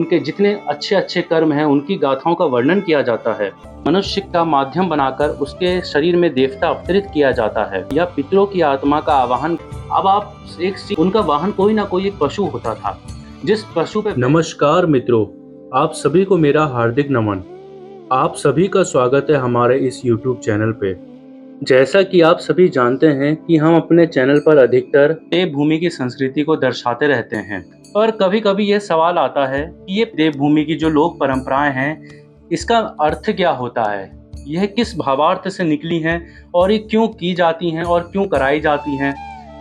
उनके जितने अच्छे अच्छे कर्म हैं उनकी गाथाओं का वर्णन किया जाता है। मनुष्य का माध्यम बनाकर उसके शरीर में देवता अवतरित किया जाता है या पितरों की आत्मा का आवाहन। अब आप उनका वाहन कोई ना कोई एक पशु होता था, जिस पशु पे। नमस्कार मित्रों, आप सभी को मेरा हार्दिक नमन। आप सभी का स्वागत है हमारे इस YouTube चैनल पे। जैसा कि आप सभी जानते हैं कि हम अपने चैनल पर अधिकतर देवभूमि की संस्कृति को दर्शाते रहते हैं, और कभी कभी यह सवाल आता है कि ये देवभूमि की जो लोक परंपराएं हैं, इसका अर्थ क्या होता है, यह किस भावार्थ से निकली हैं और ये क्यों की जाती हैं और क्यों कराई जाती हैं,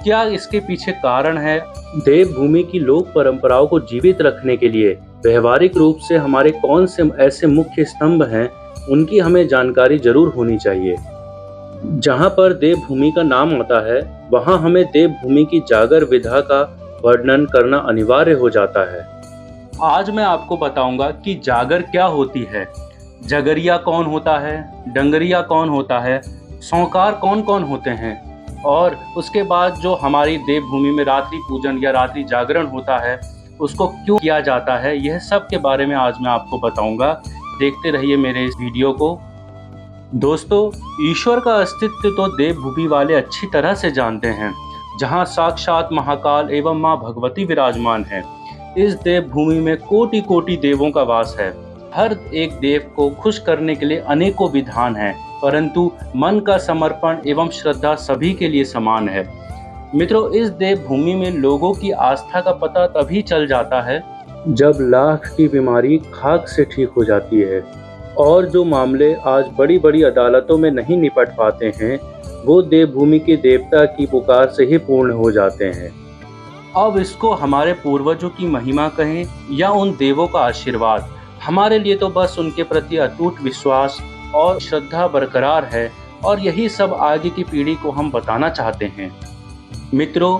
क्या इसके पीछे कारण है। देवभूमि की लोक परंपराओं को जीवित रखने के लिए व्यवहारिक रूप से हमारे कौन से ऐसे मुख्य स्तंभ हैं, उनकी हमें जानकारी जरूर होनी चाहिए। जहाँ पर देवभूमि का नाम आता है वहाँ हमें देवभूमि की जागर विधा का वर्णन करना अनिवार्य हो जाता है। आज मैं आपको बताऊंगा कि जागर क्या होती है, जगरिया कौन होता है, डंगरिया कौन होता है, सौकार कौन कौन होते हैं, और उसके बाद जो हमारी देवभूमि में रात्रि पूजन या रात्रि जागरण होता है उसको क्यों किया जाता है, यह सब के बारे में आज मैं आपको बताऊंगा। देखते रहिए मेरे इस वीडियो को। दोस्तों, ईश्वर का अस्तित्व तो देवभूमि वाले अच्छी तरह से जानते हैं, जहां साक्षात महाकाल एवं मां भगवती विराजमान है। इस देवभूमि में कोटि कोटि देवों का वास है। हर एक देव को खुश करने के लिए अनेकों विधान हैं, परंतु मन का समर्पण एवं श्रद्धा सभी के लिए समान है। मित्रों, इस देवभूमि में लोगों की आस्था का पता तभी चल जाता है जब लाख की बीमारी खाक से ठीक हो जाती है, और जो मामले आज बड़ी बड़ी अदालतों में नहीं निपट पाते हैं वो देवभूमि के देवता की पुकार से ही पूर्ण हो जाते हैं। अब इसको हमारे पूर्वजों की महिमा कहें या उन देवों का आशीर्वाद, हमारे लिए तो बस उनके प्रति अटूट विश्वास और श्रद्धा बरकरार है, और यही सब आगे की पीढ़ी को हम बताना चाहते हैं। मित्रों,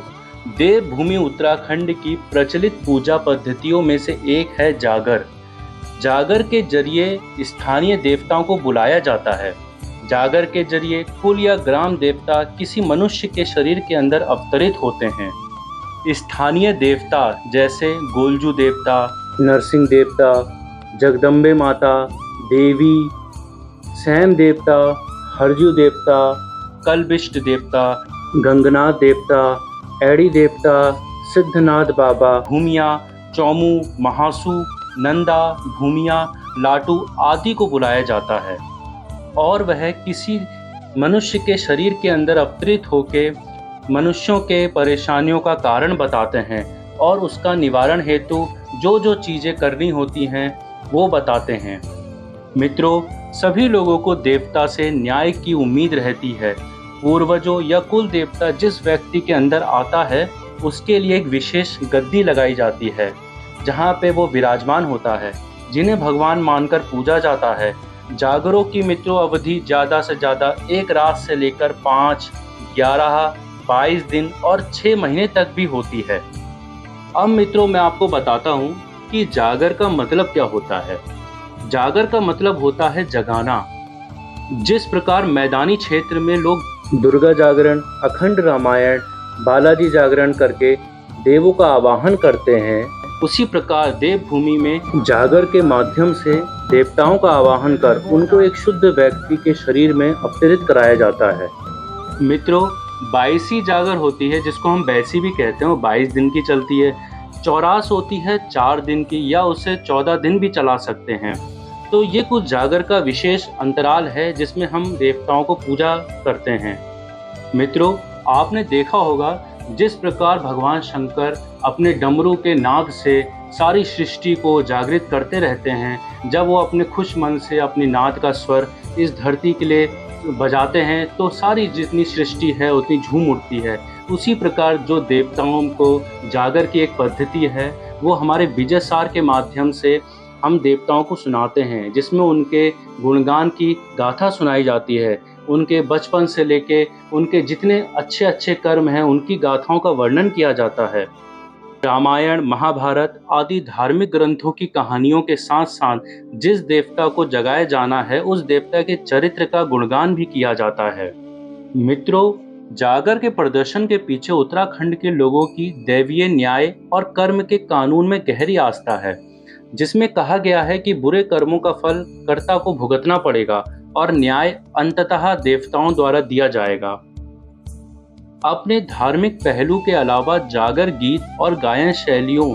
देवभूमि उत्तराखंड की प्रचलित पूजा पद्धतियों में से एक है जागर। जागर के जरिए स्थानीय देवताओं को बुलाया जाता है। जागर के जरिए कुल या ग्राम देवता किसी मनुष्य के शरीर के अंदर अवतरित होते हैं। स्थानीय देवता जैसे गोलजू देवता, नरसिंह देवता, जगदम्बे माता, देवी, सैम देवता, हरजू देवता, कलबिष्ट देवता, गंगनाथ देवता, एड़ी देवता, सिद्धनाथ बाबा, भूमिया, चौमू, महासू, नंदा, भूमिया, लाटू आदि को बुलाया जाता है, और वह किसी मनुष्य के शरीर के अंदर अवतरित होकर मनुष्यों के परेशानियों का कारण बताते हैं और उसका निवारण हेतु जो जो चीज़ें करनी होती हैं वो बताते हैं। मित्रों, सभी लोगों को देवता से न्याय की उम्मीद रहती है। पूर्वजों या कुल देवता जिस व्यक्ति के अंदर आता है उसके लिए एक विशेष गद्दी लगाई जाती है जहाँ पे वो विराजमान होता है, जिन्हें भगवान मानकर पूजा जाता है। जागरों की मित्रों अवधि ज़्यादा से ज़्यादा एक रात से लेकर 5, 11, 22 दिन और 6 महीने तक भी होती है। अब मित्रों, मैं आपको बताता हूँ कि जागर का मतलब क्या होता है। जागर का मतलब होता है जगाना। जिस प्रकार मैदानी क्षेत्र में लोग दुर्गा जागरण, अखंड रामायण, बालाजी जागरण करके देवों का आवाहन करते हैं, उसी प्रकार देवभूमि में जागर के माध्यम से देवताओं का आवाहन कर उनको एक शुद्ध व्यक्ति के शरीर में अवतरित कराया जाता है। मित्रों, 22वीं जागर होती है, जिसको हम बैसी भी कहते हैं, वो 22 दिन की चलती है। चौरास होती है 4 दिन की, या उसे 14 दिन भी चला सकते हैं। तो ये कुछ जागर का विशेष अंतराल है जिसमें हम देवताओं को पूजा करते हैं। मित्रों, आपने देखा होगा जिस प्रकार भगवान शंकर अपने डमरू के नाद से सारी सृष्टि को जागृत करते रहते हैं, जब वो अपने खुश मन से अपनी नाद का स्वर इस धरती के लिए बजाते हैं तो सारी जितनी सृष्टि है उतनी झूम उठती है। उसी प्रकार जो देवताओं को जागर की एक पद्धति है वो हमारे विजय सार के माध्यम से हम देवताओं को सुनाते हैं, जिसमें उनके गुणगान की गाथा सुनाई जाती है। उनके बचपन से लेके उनके जितने अच्छे अच्छे कर्म हैं उनकी गाथाओं का वर्णन किया जाता है। रामायण, महाभारत आदि धार्मिक ग्रंथों की कहानियों के साथ साथ जिस देवता को जगाया जाना है उस देवता के चरित्र का गुणगान भी किया जाता है। मित्रों, जागर के प्रदर्शन के पीछे उत्तराखंड के लोगों की दैवीय न्याय और कर्म के कानून में गहरी आस्था है। जिसमें कहा गया है कि बुरे कर्मों का फल कर्ता को भुगतना पड़ेगा और न्याय अंततः देवताओं द्वारा दिया जाएगा। अपने धार्मिक पहलू के अलावा जागर गीत और गायन शैलियों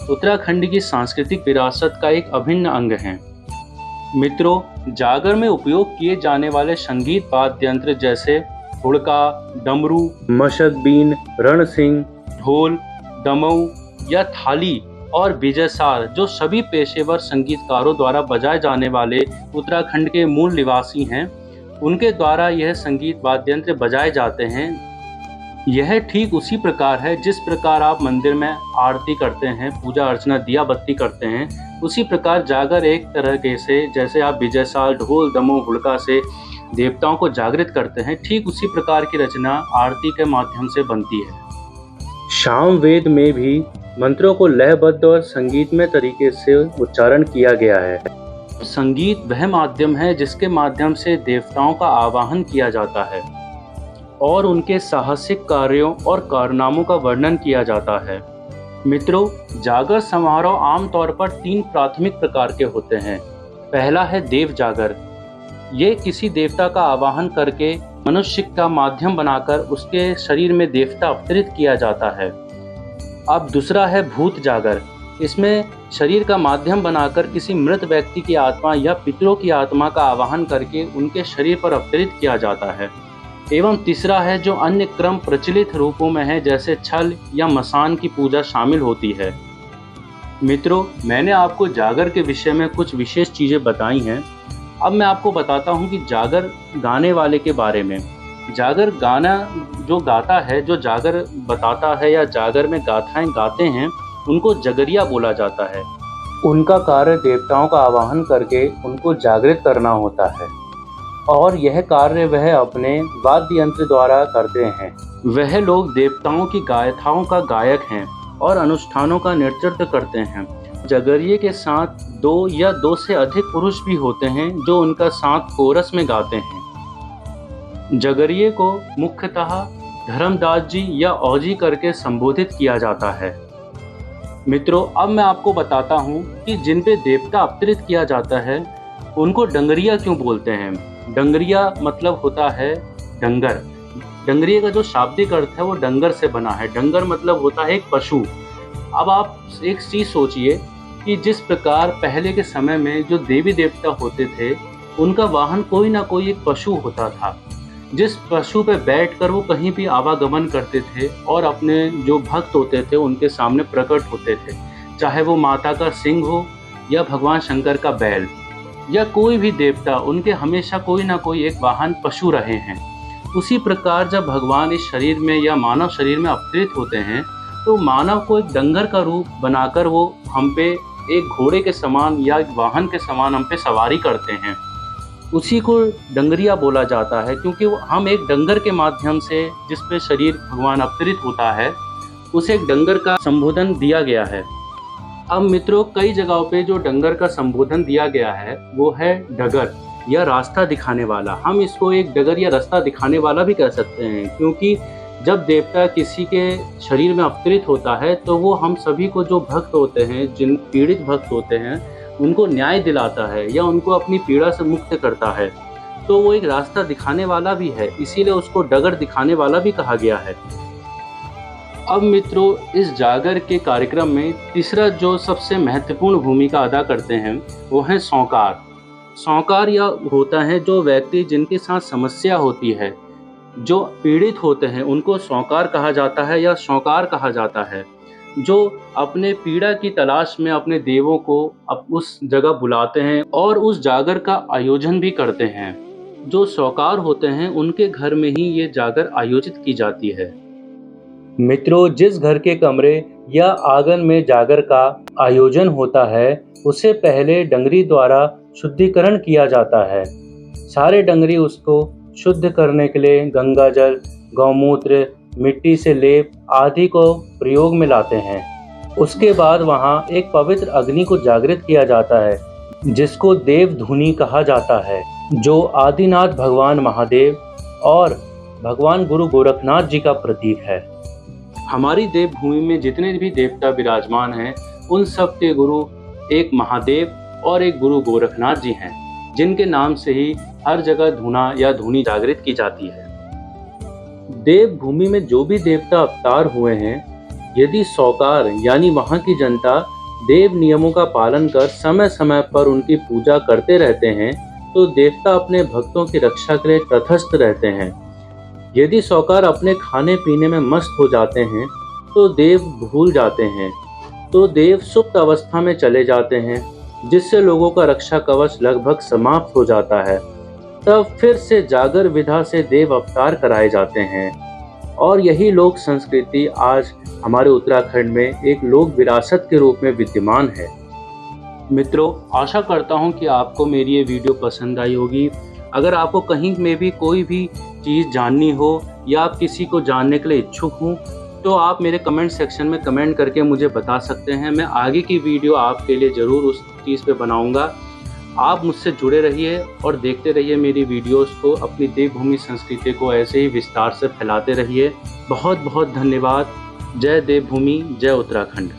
उत्तराखंड की सांस्कृतिक विरासत का एक अभिन्न अंग हैं। मित्रों, जागर में उपयोग किए जाने वाले संगीत वाद्य यंत्र जैसे हुड़का, डमरू, मशक-बीन, रणसिंह, ढोल, दमऊ या थाली और बिजयसार, जो सभी पेशेवर संगीतकारों द्वारा बजाए जाने वाले उत्तराखंड के मूल निवासी हैं, उनके द्वारा यह संगीत वाद्य यंत्र बजाए जाते हैं। यह ठीक उसी प्रकार है जिस प्रकार आप मंदिर में आरती करते हैं, पूजा अर्चना, दिया बत्ती करते हैं, उसी प्रकार जागर एक तरह के से जैसे आप बिजयसार, ढोल, दमऊ, हुड़का से देवताओं को जागृत करते हैं, ठीक उसी प्रकार की रचना आरती के माध्यम से बनती है। साम वेद में भी मंत्रों को लयबद्ध और संगीतमय तरीके से उच्चारण किया गया है। संगीत वह माध्यम है जिसके माध्यम से देवताओं का आवाहन किया जाता है और उनके साहसिक कार्यों और कारनामों का वर्णन किया जाता है। मित्रों, जागर समारोह आमतौर पर 3 प्राथमिक प्रकार के होते हैं। पहला है देव जागर। ये किसी देवता का आवाहन करके मनुष्य का माध्यम बनाकर उसके शरीर में देवता अवतरित किया जाता है। अब दूसरा है भूत जागर। इसमें शरीर का माध्यम बनाकर किसी मृत व्यक्ति की आत्मा या पितरों की आत्मा का आवाहन करके उनके शरीर पर अवतरित किया जाता है। एवं तीसरा है जो अन्य क्रम प्रचलित रूपों में है, जैसे छल या मसान की पूजा शामिल होती है। मित्रों, मैंने आपको जागर के विषय में कुछ विशेष चीज़ें बताई हैं। अब मैं आपको बताता हूँ कि जागर गाने वाले के बारे में। जागर गाना जो गाता है, जो जागर बताता है या जागर में गाथाएं गाते हैं, उनको जगरिया बोला जाता है। उनका कार्य देवताओं का आवाहन करके उनको जागृत करना होता है और यह कार्य वह अपने वाद्य यंत्र द्वारा करते हैं। वह लोग देवताओं की गायथाओं का गायक हैं और अनुष्ठानों का नेतृत्व करते हैं। जगरिये के साथ 2 या 2 से अधिक पुरुष भी होते हैं जो उनका साथ कोरस में गाते हैं। जगरिये को मुख्यतः धर्मदास जी या औजी करके संबोधित किया जाता है। मित्रों, अब मैं आपको बताता हूँ कि जिन पे देवता अवतरित किया जाता है उनको डंगरिया क्यों बोलते हैं। डंगरिया मतलब होता है डंगर। डंगरिया का जो शाब्दिक अर्थ है वो डंगर से बना है। डंगर मतलब होता है एक पशु। अब आप एक चीज सोचिए कि जिस प्रकार पहले के समय में जो देवी देवता होते थे, उनका वाहन कोई ना कोई एक पशु होता था, जिस पशु पे बैठकर वो कहीं भी आवागमन करते थे और अपने जो भक्त होते थे उनके सामने प्रकट होते थे, चाहे वो माता का सिंह हो या भगवान शंकर का बैल या कोई भी देवता, उनके हमेशा कोई ना कोई एक वाहन पशु रहे हैं। उसी प्रकार जब भगवान इस शरीर में या मानव शरीर में अवतरित होते हैं तो मानव को एक डंगर का रूप बनाकर वो हम पे एक घोड़े के समान या एक वाहन के समान हम पे सवारी करते हैं। उसी को डंगरिया बोला जाता है, क्योंकि हम एक डंगर के माध्यम से जिस पे शरीर भगवान अवतरित होता है उसे एक डंगर का संबोधन दिया गया है। अब मित्रों, कई जगहों पे जो डंगर का संबोधन दिया गया है वो है डगर या रास्ता दिखाने वाला। हम इसको एक डगर या रास्ता दिखाने वाला भी कह सकते हैं, क्योंकि जब देवता किसी के शरीर में अवतरित होता है तो वो हम सभी को जो भक्त होते हैं, जिन पीड़ित भक्त होते हैं, उनको न्याय दिलाता है या उनको अपनी पीड़ा से मुक्त करता है। तो वो एक रास्ता दिखाने वाला भी है, इसीलिए उसको डगर दिखाने वाला भी कहा गया है। अब मित्रों, इस जागर के कार्यक्रम में तीसरा जो सबसे महत्वपूर्ण भूमिका अदा करते हैं वो है सौकार। सौकार या होता है जो व्यक्ति जिनके साथ समस्या होती है, जो पीड़ित होते हैं, उनको सौकार कहा जाता है या सौकार कहा जाता है, जो अपने पीड़ा की तलाश में अपने देवों को उस जगह बुलाते हैं और उस जागर का आयोजन भी करते हैं। जो सौकार होते हैं उनके घर में ही ये जागर आयोजित की जाती है। मित्रों, जिस घर के कमरे या आंगन में जागर का आयोजन होता है उसे पहले डंगरी द्वारा शुद्धिकरण किया जाता है। सारे डंगरी उसको शुद्ध करने के लिए गंगा जल, गौमूत्र, मिट्टी से लेप आदि को प्रयोग में लाते हैं। उसके बाद वहाँ एक पवित्र अग्नि को जागृत किया जाता है जिसको देव धुनी कहा जाता है, जो आदिनाथ भगवान महादेव और भगवान गुरु गोरखनाथ जी का प्रतीक है। हमारी देवभूमि में जितने भी देवता विराजमान हैं उन सब के गुरु एक महादेव और एक गुरु गोरखनाथ जी हैं, जिनके नाम से ही हर जगह धुना या धुनी जागृत की जाती है। देवभूमि में जो भी देवता अवतार हुए हैं, यदि सौकार यानी वहाँ की जनता देव नियमों का पालन कर समय समय पर उनकी पूजा करते रहते हैं, तो देवता अपने भक्तों की रक्षा के लिए तटस्थ रहते हैं। यदि सौकार अपने खाने पीने में मस्त हो जाते हैं, तो देव भूल जाते हैं, तो देव सुप्त अवस्था में चले जाते हैं, जिससे लोगों का रक्षा कवच लगभग समाप्त हो जाता है। तब फिर से जागर विधा से देव अवतार कराए जाते हैं, और यही लोक संस्कृति आज हमारे उत्तराखंड में एक लोक विरासत के रूप में विद्यमान है। मित्रों, आशा करता हूं कि आपको मेरी ये वीडियो पसंद आई होगी। अगर आपको कहीं में भी कोई भी चीज़ जाननी हो या आप किसी को जानने के लिए इच्छुक हों, तो आप मेरे कमेंट सेक्शन में कमेंट करके मुझे बता सकते हैं। मैं आगे की वीडियो आपके लिए ज़रूर उस चीज़ पे बनाऊंगा। आप मुझसे जुड़े रहिए और देखते रहिए मेरी वीडियोस को। अपनी देवभूमि संस्कृति को ऐसे ही विस्तार से फैलाते रहिए। बहुत बहुत धन्यवाद। जय देवभूमि, जय उत्तराखंड।